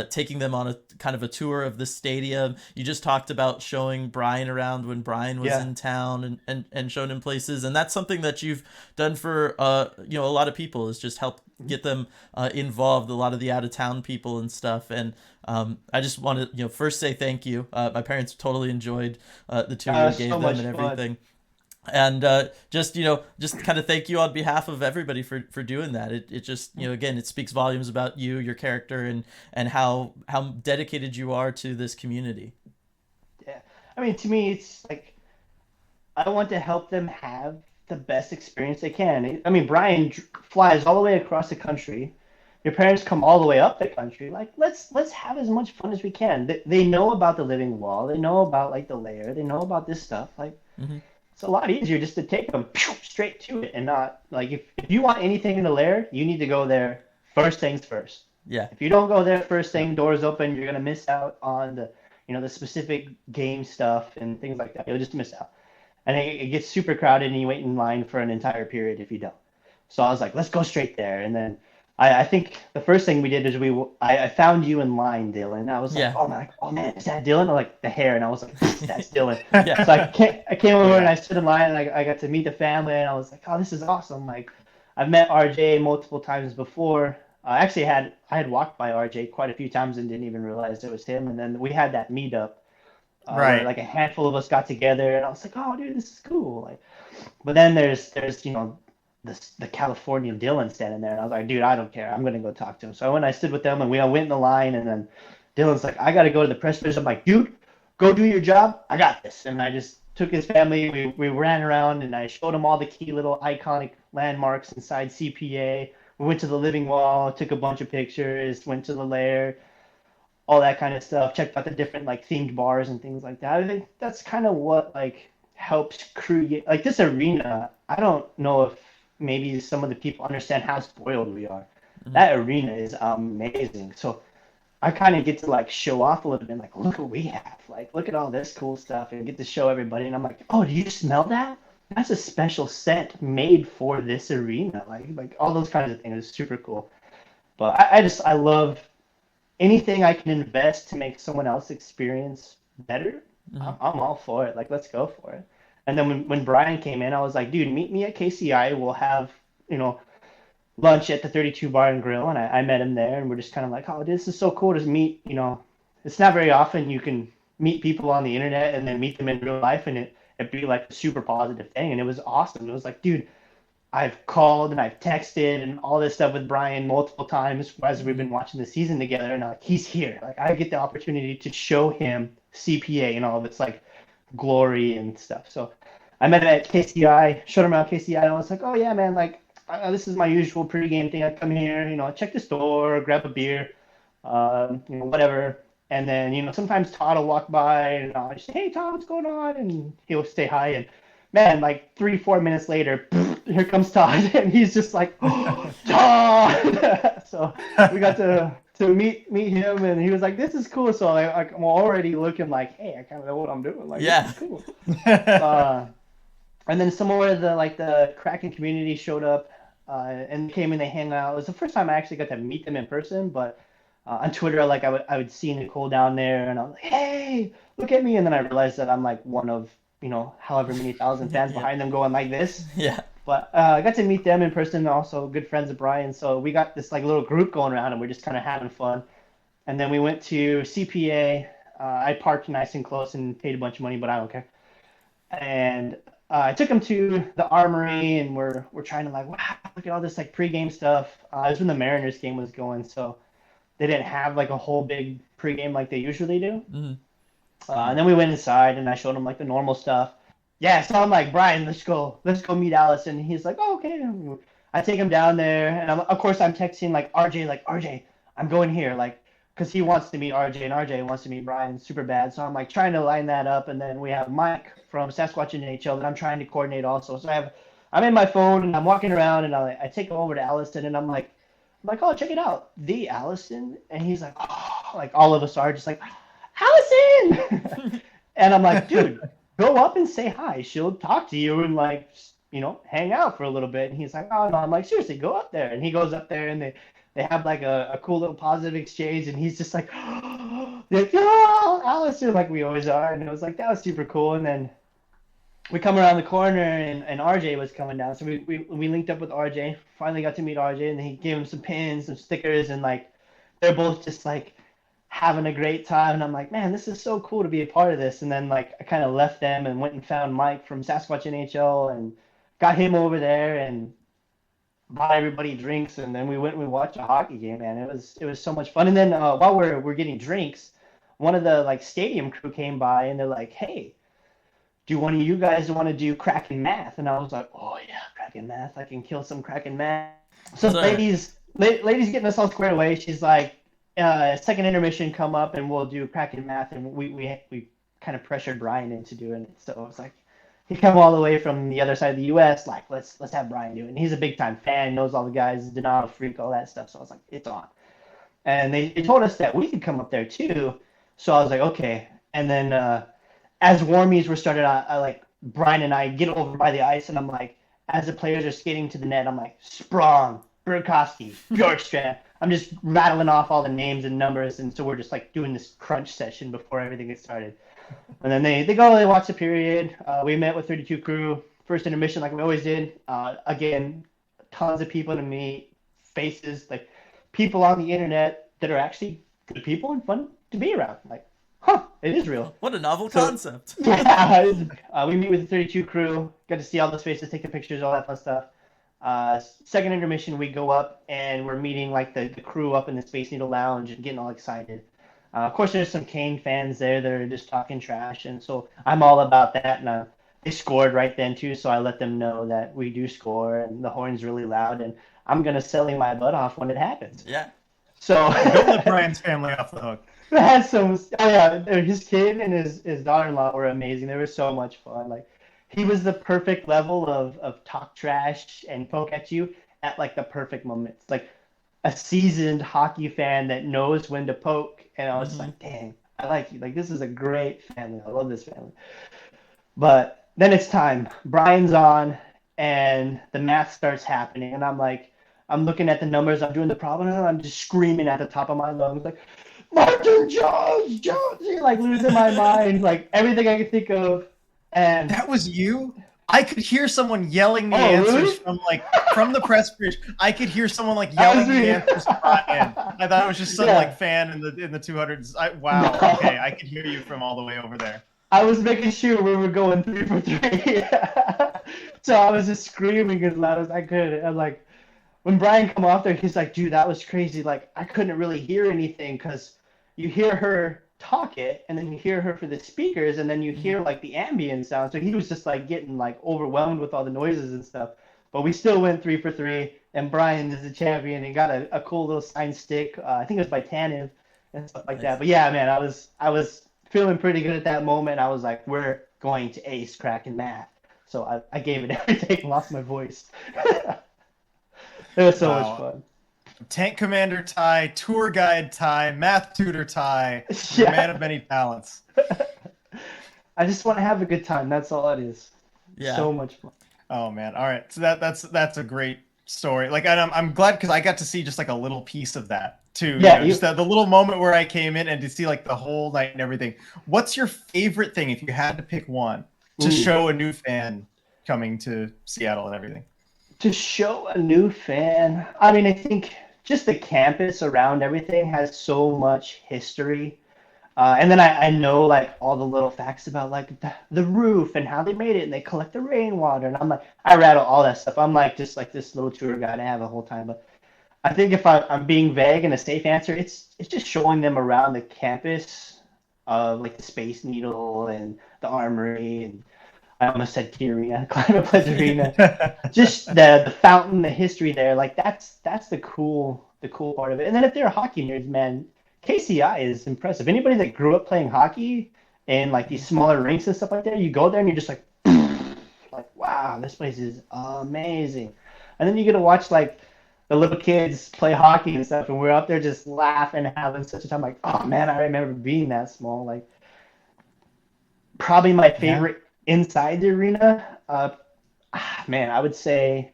[SPEAKER 1] taking them on a kind of a tour of the stadium. You just talked about showing Brian around when Brian was
[SPEAKER 2] Yeah.
[SPEAKER 1] in town, and showing him places. And that's something that you've done for a lot of people, is just help get them involved, a lot of the out of town people and stuff. And I just want to first say thank you. My parents totally enjoyed the tour you
[SPEAKER 2] So
[SPEAKER 1] gave them
[SPEAKER 2] much
[SPEAKER 1] and
[SPEAKER 2] fun.
[SPEAKER 1] everything. And just kind of thank you on behalf of everybody for doing that. It just again, it speaks volumes about you, your character, and how dedicated you are to this community.
[SPEAKER 2] Yeah. I mean, to me, it's like I want to help them have the best experience they can. I mean, Brian flies all the way across the country. Your parents come all the way up the country. Like, let's have as much fun as we can. They know about the living wall. They know about like the layer. They know about this stuff. Like,
[SPEAKER 1] Hmm.
[SPEAKER 2] it's a lot easier just to take them straight to it and not like if you want anything in the lair, you need to go there first things first.
[SPEAKER 1] Yeah.
[SPEAKER 2] If you don't go there first thing, doors open, you're gonna miss out on the specific game stuff and things like that. You'll just miss out, and it gets super crowded, and you wait in line for an entire period if you don't. So I was like, let's go straight there, and then I think the first thing we did is I found you in line, Dylan. I was like,
[SPEAKER 1] Yeah.
[SPEAKER 2] oh man, is that Dylan? I like the hair, and I was like, that's Dylan.
[SPEAKER 1] Yeah.
[SPEAKER 2] So I came over and
[SPEAKER 3] Yeah.
[SPEAKER 2] I stood in line and I got to meet the family and I was like, oh, this is awesome. Like I've met RJ multiple times before. I had walked by RJ quite a few times and didn't even realize it was him. And then we had that meetup where
[SPEAKER 3] Right.
[SPEAKER 2] like a handful of us got together and I was like, oh, dude, this is cool. Like, but then there's the California Dylan standing there and I was like, dude, I don't care. I'm gonna go talk to him. So I went, I stood with them and we all went in the line and then Dylan's like, I gotta go to the press fish. I'm like, dude, go do your job. I got this. And I just took his family. We ran around and I showed him all the key little iconic landmarks inside CPA. We went to the living wall, took a bunch of pictures, went to the lair, all that kind of stuff. Checked out the different like themed bars and things like that. I think that's kind of what like helps create like this arena. I don't know if maybe some of the people understand how spoiled we are.
[SPEAKER 1] Hmm.
[SPEAKER 2] That arena is amazing. So I kind of get to like show off a little bit, like look what we have, like look at all this cool stuff, and get to show everybody. And I'm like, oh, do you smell that? That's a special scent made for this arena, like all those kinds of things. Is super cool. But I love anything I can invest to make someone else experience better.
[SPEAKER 1] Hmm.
[SPEAKER 2] I'm all for it. Like let's go for it. And then when Brian came in, I was like, dude, meet me at KCI. We'll have you know lunch at the 32 Bar and Grill, and I met him there, and we're just kind of like, oh, this is so cool to meet. It's not very often you can meet people on the internet and then meet them in real life, and it be like a super positive thing, and it was awesome. It was like, dude, I've called and I've texted and all this stuff with Brian multiple times as we've
[SPEAKER 1] Hmm.
[SPEAKER 2] been watching the season together, and like he's here. Like I get the opportunity to show him CPA and all of its like glory and stuff. So I met him at KCI, showed him around KCI, and I was like, oh yeah, man, like this is my usual pregame thing. I come here, check the store, grab a beer, whatever. And then, sometimes Todd will walk by and I'll just say, hey, Todd, what's going on? And he'll say hi. And man, like 3-4 minutes later, here comes Todd. And he's just like, oh, Todd. So we got to meet him. And he was like, this is cool. So I'm already looking like, hey, I kind of know what I'm doing. Like,
[SPEAKER 1] Yeah.
[SPEAKER 2] this is cool. And then some more of the Kraken community showed up and came and they hang out. It was the first time I actually got to meet them in person, but on Twitter, like I would see Nicole down there, and I was like, "Hey, look at me!" And then I realized that I'm like one of however many thousand fans
[SPEAKER 1] Yeah.
[SPEAKER 2] behind them going like this.
[SPEAKER 1] Yeah.
[SPEAKER 2] But I got to meet them in person, and also good friends of Brian. So we got this like little group going around, and we're just kind of having fun. And then we went to CPA. I parked nice and close and paid a bunch of money, but I don't care. And I took him to the Armory, and we're trying to like, wow, look at all this like pregame stuff. It was when the Mariners game was going, so they didn't have like a whole big pregame like they usually do.
[SPEAKER 1] Mm-hmm.
[SPEAKER 2] And then we went inside, and I showed him like the normal stuff. Yeah, so I'm like, Brian, let's go meet Allison. And he's like, oh, okay. I take him down there, and of course I'm texting like RJ, I'm going here, like, because he wants to meet RJ, and RJ wants to meet Brian super bad. So I'm like trying to line that up, and then we have Mike from Sasquatch NHL that I'm trying to coordinate also. So I'm in my phone, and I'm walking around, and I take him over to Allison, and I'm like, oh, check it out, the Allison, and he's like, oh, like all of us are just like, Allison, and I'm like, dude, go up and say hi. She'll talk to you and like, hang out for a little bit. And he's like, oh no. I'm like, seriously, go up there. And he goes up there, and they have like a cool little positive exchange, and he's just like, like, oh, Allison, like we always are. And it was like, that was super cool. And then we come around the corner, and RJ was coming down. So we linked up with RJ, finally got to meet RJ, and he gave him some pins, some stickers, and like they're both just like having a great time. And I'm like, man, this is so cool to be a part of this. And then like I kind of left them and went and found Mike from Sasquatch NHL and got him over there and bought everybody drinks. And then we went and we watched a hockey game, man. It was so much fun. And then while we're getting drinks, one of the like stadium crew came by, and they're like, hey, do one of you guys want to do Kraken math? And I was like, oh yeah, Kraken math. I can kill some Kraken math. So ladies getting us all squared away. She's like, second intermission, come up and we'll do Kraken math. And we kind of pressured Brian into doing it. So it was like, he come all the way from the other side of the U.S. Like, let's have Brian do it. And he's a big time fan, knows all the guys, Donato Freak, all that stuff. So I was like, it's on. And they told us that we could come up there too. So I was like, okay. And then as warmies were started, I like Brian and I get over by the ice, and I'm like, as the players are skating to the net, I'm like, Sprong, Burakovsky, Bjorkstrand. I'm just rattling off all the names and numbers, and so we're just like doing this crunch session before everything gets started. And then they go, they watch the period. We met with 32 crew, first intermission like we always did. Again, tons of people to meet, faces, like people on the internet that are actually good people and fun to be around. Like, it is real.
[SPEAKER 1] What a novel concept.
[SPEAKER 2] Yeah, we meet with the 32 crew, got to see all those faces, take the pictures, all that fun stuff. Second intermission, we go up and we're meeting like the crew up in the Space Needle Lounge and getting all excited. Of course, there's some Kane fans there that are just talking trash, and so I'm all about that. And they scored right then too, so I let them know that we do score and the horn's really loud, and I'm gonna selling my butt off when it happens.
[SPEAKER 1] Yeah.
[SPEAKER 2] So
[SPEAKER 3] don't let Brian's family off the hook.
[SPEAKER 2] Had some. Oh yeah, his kid and his daughter-in-law were amazing. They were so much fun. Like, he was the perfect level of talk trash and poke at you at like the perfect moments. Like a seasoned hockey fan that knows when to poke. And I was like, dang, I like you. Like, this is a great family. I love this family. But then it's time. Brian's on, and the math starts happening, and I'm like, I'm looking at the numbers. I'm doing the problem, and I'm just screaming at the top of my lungs, like, Martin Jones, like losing my mind, like everything I could think of. And
[SPEAKER 3] that was you? I could hear someone yelling the answers
[SPEAKER 2] really?
[SPEAKER 3] from the press bridge. I could hear someone like yelling the answers. I thought it was just some like fan in the 200s. Wow. No. Okay, I could hear you from all the way over there.
[SPEAKER 2] I was making sure we were going 3 for 3. So I was just screaming as loud as I could. I'm like, when Brian come off there, he's like, dude, that was crazy. Like, I couldn't really hear anything because you hear her talk it, and then you hear her for the speakers, and then you hear like the ambient sound. So he was just like getting like overwhelmed with all the noises and stuff. But we still went 3 for 3, and Brian is the champion and got a cool little signed stick. I think it was by Tanev and stuff like that. But yeah, man, I was feeling pretty good at that moment. I was like, we're going to ace Kraken math. So I gave it everything, lost my voice. It was so much fun.
[SPEAKER 3] Tank commander tie, tour guide tie, math tutor tie,
[SPEAKER 2] yeah.
[SPEAKER 3] Man of many talents.
[SPEAKER 2] I just want to have a good time. That's all it is.
[SPEAKER 1] Yeah.
[SPEAKER 2] So much fun.
[SPEAKER 3] Oh man. All right. So that's a great story. Like, and I'm glad because I got to see just like a little piece of that too.
[SPEAKER 2] Yeah.
[SPEAKER 3] Just the little moment where I came in and to see like the whole night and everything. What's your favorite thing if you had to pick one to show a new fan coming to Seattle and everything?
[SPEAKER 2] To show a new fan, I mean, I think just the campus around everything has so much history. And then I know like all the little facts about like the roof and how they made it and they collect the rainwater. And I'm like, I rattle all that stuff. I'm like just like this little tour guide I have the whole time. But I think if I'm being vague and a safe answer, it's just showing them around the campus of like the Space Needle and the Armory and I almost said Key Arena, Climate Pledge Arena. Just the fountain, the history there. Like that's the cool part of it. And then if they're hockey nerds, man, KCI is impressive. Anybody that grew up playing hockey in like these smaller rinks and stuff like that, you go there and you're just like wow, this place is amazing. And then you get to watch like the little kids play hockey and stuff, and we're out there just laughing, having such a time. Like, oh man, I remember being that small. Like, probably my favorite inside the arena. Man, I would say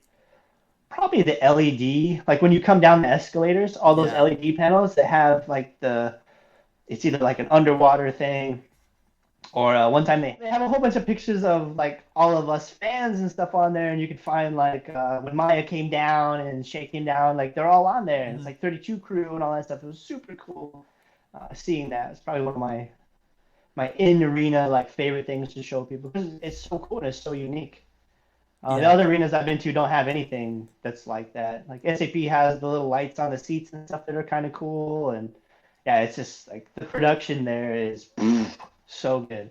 [SPEAKER 2] probably the LED. Like when you come down the escalators, all those LED panels that have like it's either like an underwater thing or one time they have a whole bunch of pictures of like all of us fans and stuff on there, and you can find like when Maya came down and Shake came down, like they're all on there, and it's like 32 crew and all that stuff. It was super cool seeing that. It's probably one of my in arena like favorite things to show people because it's so cool and it's so unique. The other arenas I've been to don't have anything that's like that. Like SAP has the little lights on the seats and stuff that are kind of cool, and yeah, it's just like the production there is so good.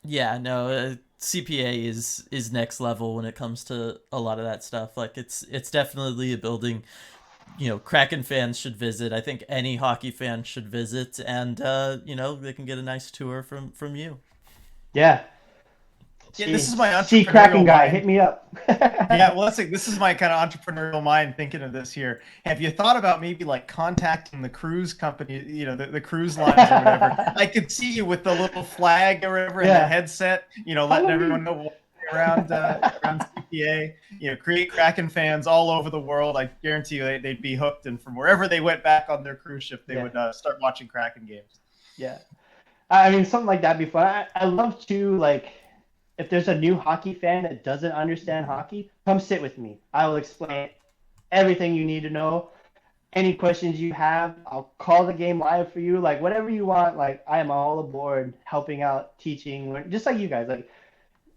[SPEAKER 1] Yeah, no, CPA is next level when it comes to a lot of that stuff. Like it's definitely a building, Kraken fans should visit. I think any hockey fan should visit, and they can get a nice tour from you.
[SPEAKER 2] Yeah.
[SPEAKER 3] Yeah, this is my
[SPEAKER 2] entrepreneurial Kraken guy. Hit me up.
[SPEAKER 3] Yeah, well, this is my kind of entrepreneurial mind thinking of this here. Have you thought about maybe like contacting the cruise company, the cruise lines or whatever? I could see you with the little flag or whatever and the headset, letting everyone know around CPA. Create Kraken fans all over the world. I guarantee you they'd be hooked, and from wherever they went back on their cruise ship, they would start watching Kraken games.
[SPEAKER 2] Yeah, I mean something like that'd be fun. I love to like. If there's a new hockey fan that doesn't understand hockey, come sit with me. I will explain everything you need to know. Any questions you have, I'll call the game live for you. Like whatever you want, like I am all aboard helping out, teaching, just like you guys. Like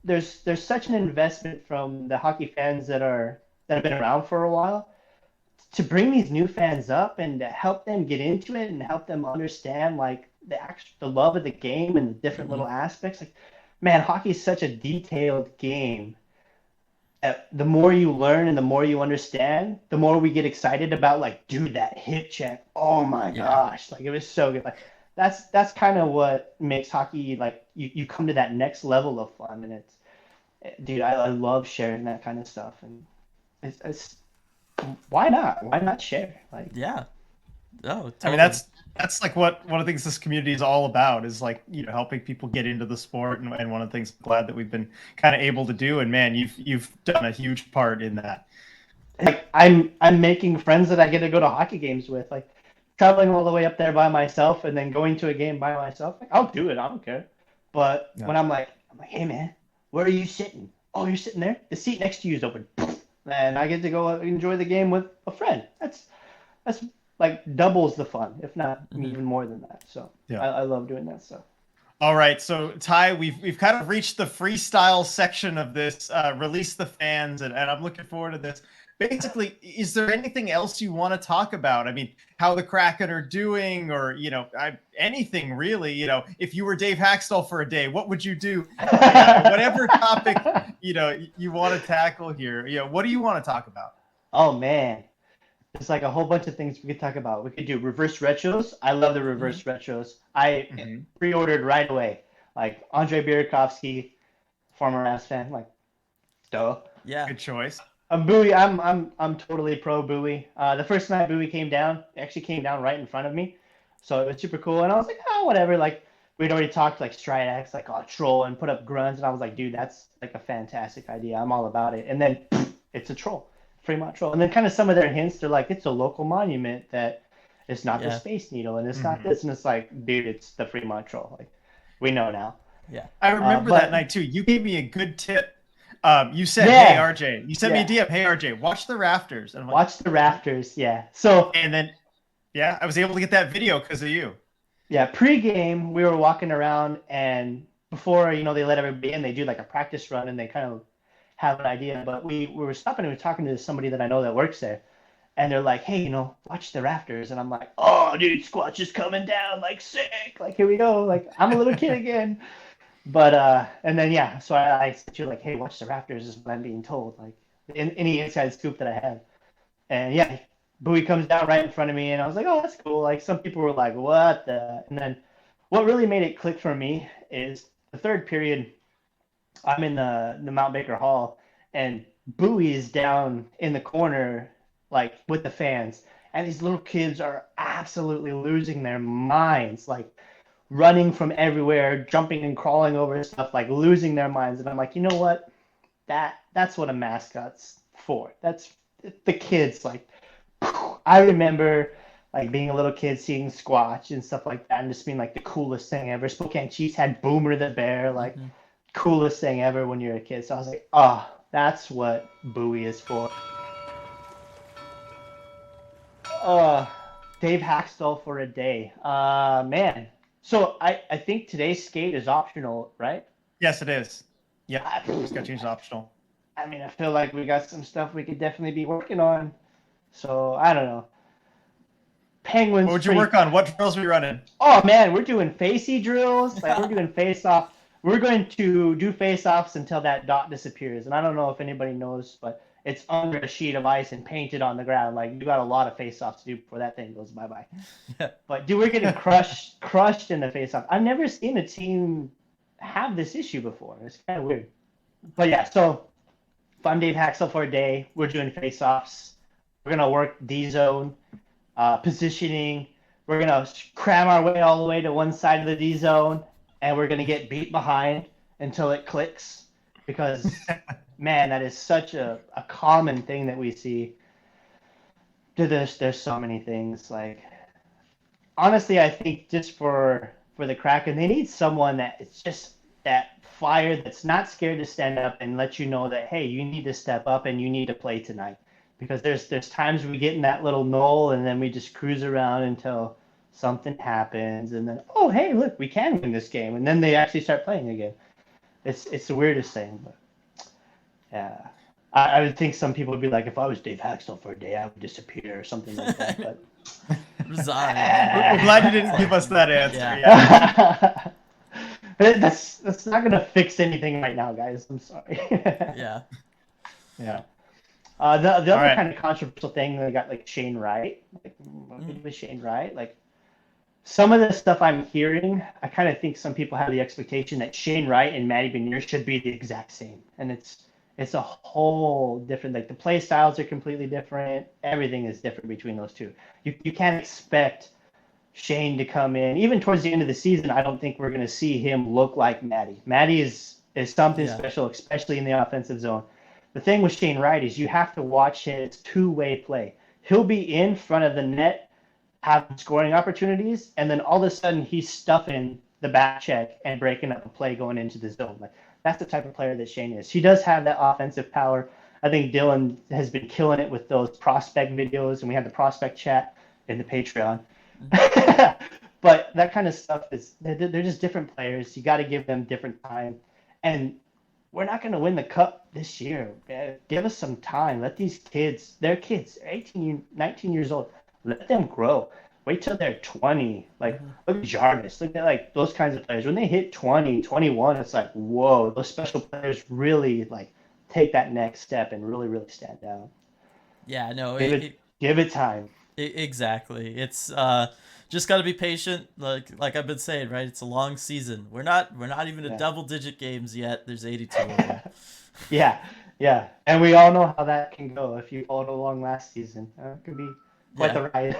[SPEAKER 2] there's such an investment from the hockey fans that have been around for a while to bring these new fans up and to help them get into it and help them understand like the love of the game and the different little aspects. Like man, hockey is such a detailed game. The more you learn and the more you understand, the more we get excited about like, dude, that hip check. Oh my gosh, like it was so good. Like that's kind of what makes hockey like you come to that next level of fun, and dude, I love sharing that kind of stuff, and it's why not share? Like
[SPEAKER 1] totally.
[SPEAKER 3] I mean that's like what one of the things this community is all about is like helping people get into the sport, and one of the things I'm glad that we've been kind of able to do, and man, you've done a huge part in that.
[SPEAKER 2] Like I'm making friends that I get to go to hockey games with, like traveling all the way up there by myself and then going to a game by myself. Like I'll do it, I don't care. But when I'm like, hey man, where are you sitting? Oh, you're sitting there. The seat next to you is open, and I get to go enjoy the game with a friend. That's like doubles the fun, if not even more than that. So I love doing that stuff.
[SPEAKER 3] All right, so Ty, we've kind of reached the freestyle section of this release the fans, and I'm looking forward to this. Basically, is there anything else you want to talk about? I mean, how the Kraken are doing, or anything really? If you were Dave Haxtell for a day, what would you do? Whatever topic you want to tackle here. What do you want to talk about?
[SPEAKER 2] Oh man. It's like a whole bunch of things we could talk about. We could do reverse retros. I love the reverse retros. I pre-ordered right away. Like Andrei Burakovsky, former Avs fan. Like, duh.
[SPEAKER 3] Yeah. Good choice.
[SPEAKER 2] Bowie. I'm totally pro Bowie. The first night Bowie came down, it actually came down right in front of me, so it was super cool. And I was like, oh, whatever. Like we'd already talked like Stridex, like troll and put up grunts, and I was like, dude, that's like a fantastic idea. I'm all about it. And then it's a troll. Fremont Troll. And then kind of some of their hints, they're like, it's a local monument that it's not the Space Needle and it's not this. And it's like, dude, it's the Fremont Troll. Like, we know now.
[SPEAKER 3] Yeah. I remember that night too. You gave me a good tip You said,
[SPEAKER 2] Yeah.
[SPEAKER 3] "Hey RJ," you sent me a DM. "Hey RJ, watch the rafters." And I'm like,
[SPEAKER 2] Watch the rafters. Yeah. So.
[SPEAKER 3] and then, yeah, I was able to get that video because of you.
[SPEAKER 2] Yeah, pre-game we were walking around, and before they let everybody in, they do like a practice run and they kind of have an idea. But we were stopping and we were talking to somebody that I know that works there, and they're like, "Hey, watch the rafters," and I'm like, "Oh, dude, Squatch is coming down like sick, like here we go, like I'm a little kid again." But and then yeah, so I said to you like, "Hey, watch the rafters," is what I'm being told, like any inside scoop that I have. And yeah, Bowie comes down right in front of me, and I was like, "Oh, that's cool." Like some people were like, "What the?" And then what really made it click for me is the third period. I'm in the Mount Baker Hall, and Bowie is down in the corner, like with the fans, and these little kids are absolutely losing their minds, like running from everywhere, jumping and crawling over stuff, like losing their minds. And I'm like, you know what? That's what a mascot's for. That's the kids. Like, I remember like being a little kid seeing Squatch and stuff like that, and just being like the coolest thing ever. Spokane Chiefs had Boomer the Bear, like coolest thing ever when you're a kid. So I was like, oh, that's what Bowie is for. Dave Haxtell for a day. Man. So I think today's skate is optional, right?
[SPEAKER 3] Yes, it is. Yeah, just got changed to optional.
[SPEAKER 2] I mean, I feel like we got some stuff we could definitely be working on. So I don't know. Penguins.
[SPEAKER 3] What would you work on? What drills were you running?
[SPEAKER 2] Oh man, we're doing facey drills. Like we're doing face off. We're going to do face offs until that dot disappears. And I don't know if anybody knows, but it's under a sheet of ice and painted on the ground. Like you got a lot of face offs to do before that thing goes bye bye.
[SPEAKER 1] Yeah.
[SPEAKER 2] But dude, we're getting crushed in the face off. I've never seen a team have this issue before. It's kind of weird. But yeah, so if I'm Dave Haxel for a day, we're doing face offs. We're gonna work D zone, positioning. We're gonna cram our way all the way to one side of the D zone, and we're gonna get beat behind until it clicks. Because man, that is such a common thing that we see. There's so many things. Like honestly, I think just for the Kraken, they need someone that it's just that fire that's not scared to stand up and let you know that hey, you need to step up and you need to play tonight. Because there's times we get in that little knoll and then we just cruise around until something happens and then oh hey look we can win this game and then they actually start playing again. It's the weirdest thing, but yeah. I would think some people would be like, if I was Dave Haxtell for a day, I would disappear or something like that. But
[SPEAKER 1] resign.
[SPEAKER 3] We're glad you didn't give us that answer.
[SPEAKER 2] Yeah. That's not gonna fix anything right now, guys. I'm sorry.
[SPEAKER 1] Yeah.
[SPEAKER 2] Yeah. The other kind of controversial thing, they got like Shane Wright. Like, what was Shane Wright? Like, some of the stuff I'm hearing, I kind of think some people have the expectation that Shane Wright and Matty Benier should be the exact same, and it's a whole different. Like the play styles are completely different. Everything is different between those two. You can't expect Shane to come in. Even towards the end of the season, I don't think we're going to see him look like Matty. Matty is something special, especially in the offensive zone. The thing with Shane Wright is you have to watch his two-way play. He'll be in front of the net, have scoring opportunities, and then all of a sudden he's stuffing the back check and breaking up a play going into the zone. Like that's the type of player that Shane is. He does have that offensive power. I think Dylan has been killing it with those prospect videos, and we had the prospect chat in the Patreon. But that kind of stuff they're just different players. You got to give them different time, and we're not going to win the cup this year. Give us some time. Let these kids, they're kids, 18, 19 years old. Let them grow. Wait till they're 20. Like, look at Jarvis. Look at, like, those kinds of players. When they hit 20, 21, it's like, whoa, those special players really, like, take that next step and really, really stand out.
[SPEAKER 1] Yeah, no.
[SPEAKER 2] Give it time.
[SPEAKER 1] Exactly. It's just got to be patient. Like I've been saying, right? It's a long season. We're not even at double-digit games yet. There's 82 of them.
[SPEAKER 2] Yeah. And we all know how that can go if you followed along last season. It could be quite the ride.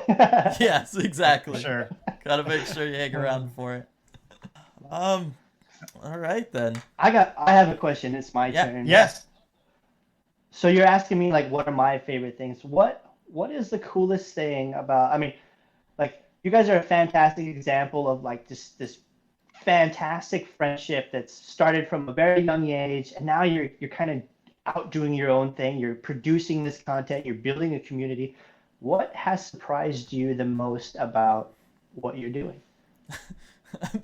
[SPEAKER 1] Yes, exactly.
[SPEAKER 3] Sure.
[SPEAKER 1] Got to make sure you hang around for it. All right then.
[SPEAKER 2] I have a question. It's my turn.
[SPEAKER 3] Yes.
[SPEAKER 2] So you're asking me like what are my favorite things? What is the coolest thing about, I mean, like you guys are a fantastic example of like this fantastic friendship that's started from a very young age, and now you're kind of out doing your own thing. You're producing this content. You're building a community. What has surprised you the most about what you're doing?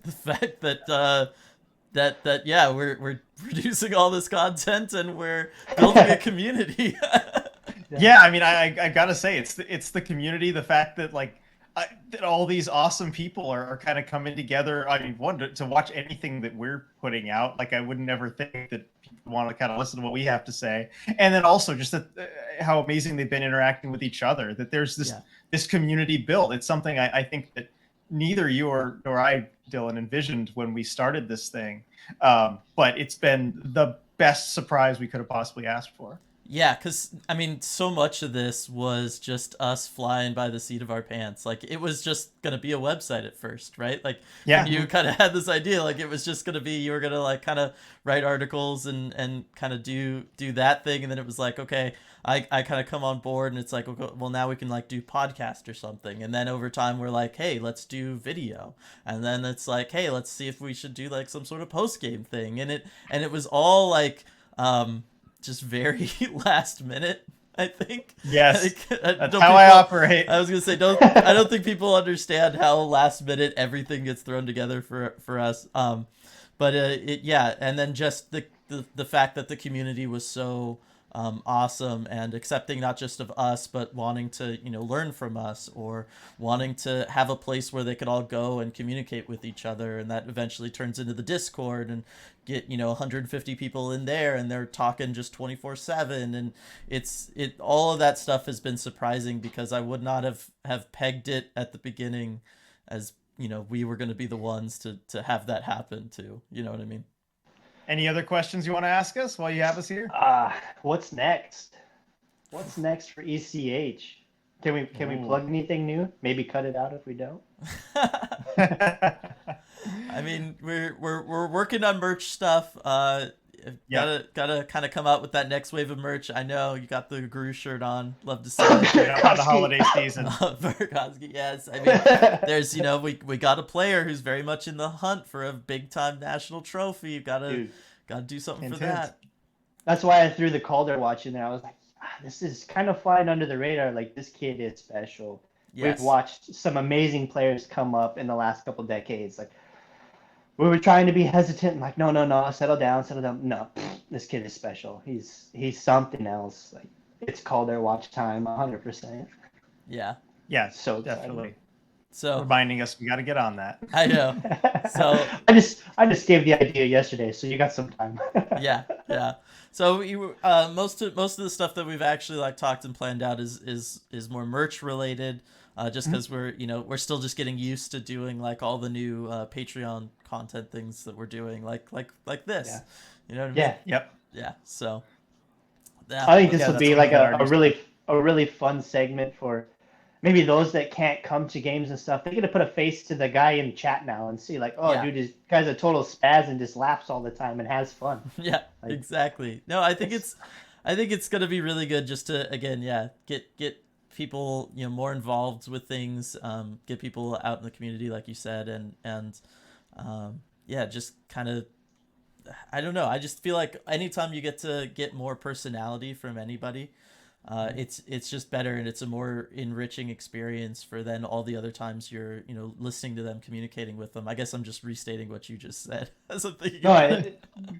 [SPEAKER 1] The fact that yeah, we're producing all this content and we're building a community.
[SPEAKER 3] Yeah, I mean, I gotta say, it's the community, the fact that that all these awesome people are kind of coming together. I mean, one to watch anything that we're putting out, like I would never think that people want to kind of listen to what we have to say, and then also just that how amazing they've been interacting with each other. That there's this community built. It's something I think that neither you nor I, Dylan, envisioned when we started this thing, but it's been the best surprise we could have possibly asked for.
[SPEAKER 1] Yeah, because, I mean, so much of this was just us flying by the seat of our pants. Like, it was just going to be a website at first, right? Like,
[SPEAKER 3] yeah.
[SPEAKER 1] You kind of had this idea, like, it was just going to be, you were going to, like, kind of write articles and kind of do that thing. And then it was like, okay, I kind of come on board and it's like, well, now we can, like, do podcast or something. And then over time, we're like, hey, let's do video. And then it's like, hey, let's see if we should do, like, some sort of post-game thing. And it was all, like, just very last minute, I think.
[SPEAKER 3] Yes, that's how I operate.
[SPEAKER 1] I was gonna say, I don't think people understand how last minute everything gets thrown together for us. But and then just the fact that the community was so awesome and accepting, not just of us, but wanting to learn from us, or wanting to have a place where they could all go and communicate with each other, and that eventually turns into the Discord and get 150 people in there and they're talking just 24/7, and it all of that stuff has been surprising, because I would not have pegged it at the beginning as we were going to be the ones to have that happen too. You know what I mean?
[SPEAKER 3] Any other questions you want to ask us while you have us here?
[SPEAKER 2] What's next? What's next for ECH? Can we plug anything new? Maybe cut it out if we don't.
[SPEAKER 1] I mean, we're working on merch stuff. Gotta kind of come out with that next wave of merch. I know you got the Guru shirt on. Love to see it.
[SPEAKER 3] On the holiday season.
[SPEAKER 1] Burkowski, yes. I mean, there's we got a player who's very much in the hunt for a big time national trophy. You've gotta do something for that.
[SPEAKER 2] That's why I threw the Calder watch in there. I was like, this is kind of flying under the radar. Like, this kid is special. Yes. We've watched some amazing players come up in the last couple decades. Like, we were trying to be hesitant, like, no, settle down. No, this kid is special. He's something else. Like, it's Calder watch time, 100%.
[SPEAKER 1] Yeah.
[SPEAKER 3] Yeah,
[SPEAKER 2] so
[SPEAKER 3] definitely.
[SPEAKER 1] So
[SPEAKER 3] reminding us we got to get on that.
[SPEAKER 1] I know. So
[SPEAKER 2] I just gave the idea yesterday, so you got some time.
[SPEAKER 1] Yeah. So most of the stuff that we've actually talked and planned out is more merch related. Just because we're still just getting used to doing all the new Patreon content things that we're doing, like this.
[SPEAKER 2] Yeah.
[SPEAKER 1] You know what I mean?
[SPEAKER 2] Yeah.
[SPEAKER 3] Yep.
[SPEAKER 1] Yeah. So
[SPEAKER 2] I think this will be like a really fun segment for maybe those that can't come to games and stuff. They get to put a face to the guy in chat now and see dude, this guy's a total spaz and just laughs all the time and has fun.
[SPEAKER 1] Yeah, exactly. No, I think it's gonna be really good just to get people more involved with things, get people out in the community like you said, and just kind of, I don't know, I just feel like anytime you get to get more personality from anybody, it's just better, and it's a more enriching experience for then all the other times you're listening to them, communicating with them. I guess I'm just restating what you just said.
[SPEAKER 2] It's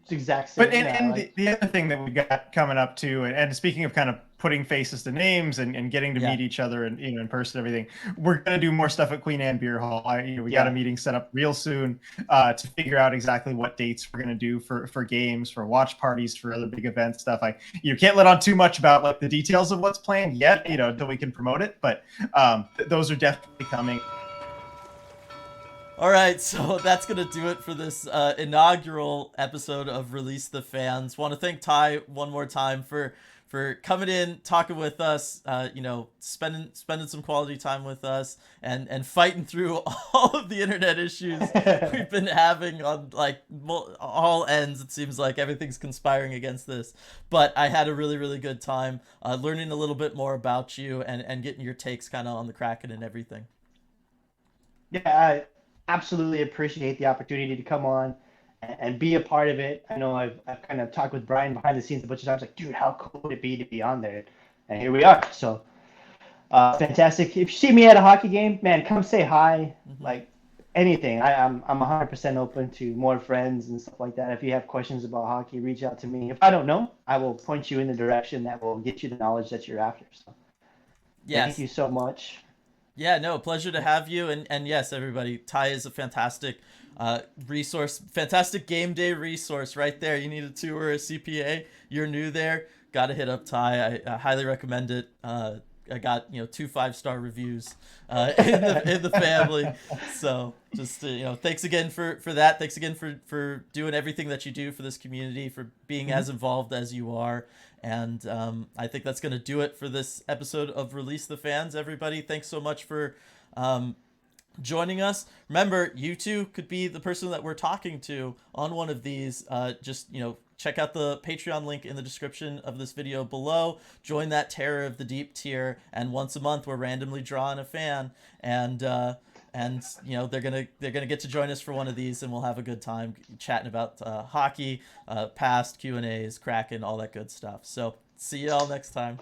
[SPEAKER 2] exact same.
[SPEAKER 3] But the other thing that we got coming up too, and speaking of kind of putting faces to names and getting to meet each other and in person, everything, we're gonna do more stuff at Queen Anne Beer Hall. We got a meeting set up real soon to figure out exactly what dates we're gonna do for games, for watch parties, for other big event stuff. You can't let on too much about the details of what's planned yet, until we can promote it, but those are definitely coming.
[SPEAKER 1] All right, so that's going to do it for this inaugural episode of Release the Fans. Want to thank Ty one more time for coming in, talking with us, spending some quality time with us, and fighting through all of the internet issues we've been having on all ends. It seems like everything's conspiring against this, but I had a really, really good time learning a little bit more about you and getting your takes kind of on the Kraken and everything.
[SPEAKER 2] Yeah, absolutely appreciate the opportunity to come on and be a part of it. I know I've kind of talked with Brian behind the scenes a bunch of times, like, dude, how cool would it be to be on there? And here we are. So fantastic. If you see me at a hockey game, man, come say hi. Like anything. I'm 100% open to more friends and stuff like that. If you have questions about hockey, reach out to me. If I don't know, I will point you in the direction that will get you the knowledge that you're after. So thank
[SPEAKER 1] Yes.
[SPEAKER 2] you so much.
[SPEAKER 1] Yeah, no, pleasure to have you. And yes, everybody, Ty is a fantastic resource, fantastic game day resource right there. You need a 2 or a CPA. You're new there, got to hit up Ty. I highly recommend it. I got 2 5-star reviews in the family. So just thanks again for that. Thanks again for doing everything that you do for this community, for being as involved as you are. And I think that's going to do it for this episode of Release the Fans. Everybody, thanks so much for joining us. Remember, you too could be the person that we're talking to on one of these. Just check out the Patreon link in the description of this video below. Join that Terror of the Deep tier, and once a month we're randomly drawing a fan, and they're gonna get to join us for one of these, and we'll have a good time chatting about hockey, past Q&As, Kraken, all that good stuff. So see y'all next time.